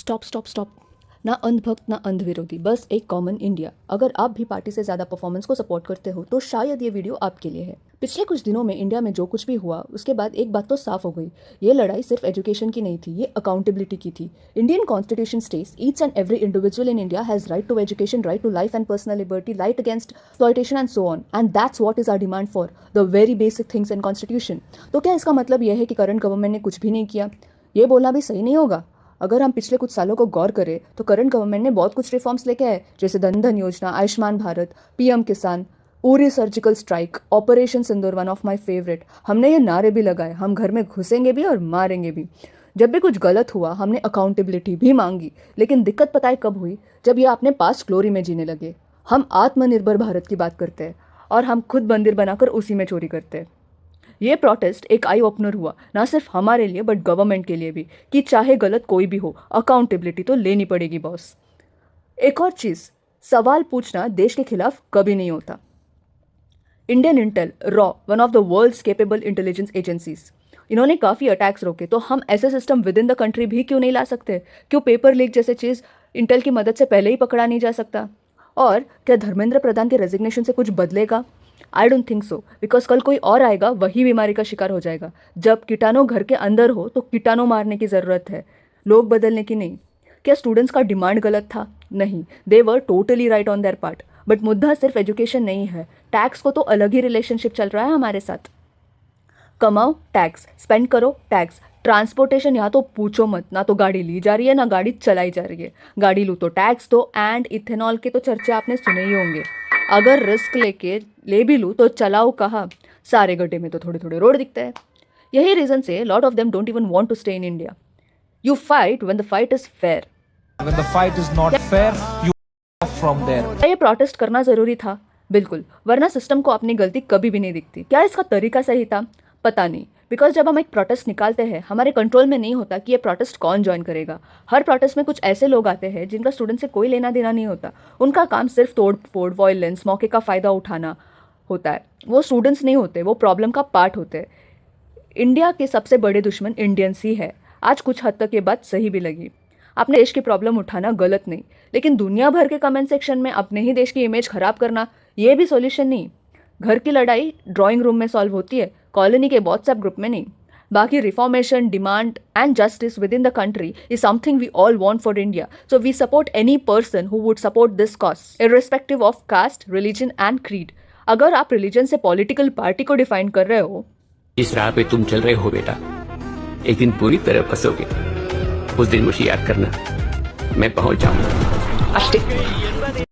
Stop. ना अंधभक्त ना अंध विरोधी, बस एक कॉमन इंडिया। अगर आप भी पार्टी से ज़्यादा परफॉर्मेंस को सपोर्ट करते हो तो शायद ये वीडियो आपके लिए है। पिछले कुछ दिनों में इंडिया में जो कुछ भी हुआ उसके बाद एक बात तो साफ हो गई, ये लड़ाई सिर्फ एजुकेशन की नहीं थी, ये अकाउंटेबिलिटी की थी। Indian constitution states each and every individual in India has right to education, right to life and personal liberty, right against exploitation and so on, and that's what is our demand for the very basic things in constitution. तो क्या इसका मतलब यह है कि current government ने कुछ भी नहीं किया? ये बोलना भी सही नहीं होगा। अगर हम पिछले कुछ सालों को गौर करें तो करंट गवर्नमेंट ने बहुत कुछ रिफॉर्म्स लेके आए, जैसे धन धन योजना, आयुष्मान भारत, पीएम किसान, Uri surgical strike, operation Sindoor, one of my favourite. हमने ये नारे भी लगाए, हम घर में घुसेंगे भी और मारेंगे भी। जब भी कुछ गलत हुआ हमने अकाउंटेबिलिटी भी मांगी, लेकिन दिक्कत पता है कब हुई? जब ये अपने पास्ट ग्लोरी में जीने लगे। हम आत्मनिर्भर भारत की बात करते हैं और हम खुद मंदिर बनाकर उसी में चोरी करते हैं। ये प्रोटेस्ट एक आई ओपनर हुआ, ना सिर्फ हमारे लिए बट गवर्नमेंट के लिए भी, कि चाहे गलत कोई भी हो अकाउंटेबिलिटी तो लेनी पड़ेगी बॉस। एक और चीज़, सवाल पूछना देश के खिलाफ कभी नहीं होता। इंडियन इंटेल, रॉ, one of the world's capable intelligence agencies, इन्होंने काफ़ी अटैक्स रोके, तो हम ऐसे system within the country भी क्यों नहीं ला सकते? क्यों पेपर लीक जैसे चीज़ इंटेल की मदद से पहले ही पकड़ा नहीं जा सकता? और क्या धर्मेंद्र प्रधान के रेजिग्नेशन से कुछ बदलेगा? I don't think so, because कल कोई और आएगा वही बीमारी का शिकार हो जाएगा। जब कीटाणु घर के अंदर हो तो कीटाणु मारने की ज़रूरत है, लोग बदलने की नहीं। क्या स्टूडेंट्स का डिमांड गलत था? नहीं, they were totally right on their part. But मुद्दा सिर्फ एजुकेशन नहीं है, टैक्स को तो अलग ही रिलेशनशिप चल रहा है हमारे साथ। कमाओ टैक्स, स्पेंड करो टैक्स। ट्रांसपोर्टेशन यहाँ तो पूछो मत, ना तो गाड़ी ली जा रही है ना गाड़ी चलाई जा रही है। गाड़ी लूँ तो टैक्स दो, एंड इथेनॉल के तो चर्चे आपने सुने ही होंगे। अगर रिस्क ले भी लूँ तो चलाओ कहाँ? सारे गड्ढे में तो थोड़े थोड़े रोड दिखते हैं। यही रीजन से lot of them don't even want to stay in India. You fight when the fight is fair. When the fight is not fair, you off from there. क्या ये प्रोटेस्ट करना जरूरी था? बिल्कुल, वरना सिस्टम को अपनी गलती कभी भी नहीं दिखती। क्या इसका तरीका सही था? पता नहीं, बिकॉज जब हम एक प्रोटेस्ट निकालते हैं हमारे कंट्रोल में नहीं होता कि ये प्रोटेस्ट कौन ज्वाइन करेगा। हर प्रोटेस्ट में कुछ ऐसे लोग आते हैं जिनका स्टूडेंट से कोई लेना देना नहीं होता। उनका काम सिर्फ तोड़ फोड़, वायलेंस, मौके का फ़ायदा उठाना होता है। वो स्टूडेंट्स नहीं होते, वो प्रॉब्लम का पार्ट होते हैं। इंडिया के सबसे बड़े दुश्मन इंडियंस ही है। आज कुछ हद तक ये बात सही भी लगी। अपने देश की प्रॉब्लम उठाना गलत नहीं, लेकिन दुनिया भर के कमेंट सेक्शन में अपने ही देश की इमेज खराब करना ये भी सॉल्यूशन नहीं। घर की लड़ाई ड्राइंग रूम में सॉल्व होती है, कॉलोनी के व्हाट्सएप ग्रुप में नहीं। बाकी reformation, demand and justice within the country is something we all want for India. So we support any person who would support this cause, irrespective of caste, religion and creed. अगर आप religion से political party को define कर रहे हो, इस राह पे तुम चल रहे हो बेटा, एक दिन पूरी तरह फंसोगे। उस दिन मुझे याद करना, मैं पहुंच जाऊंगा।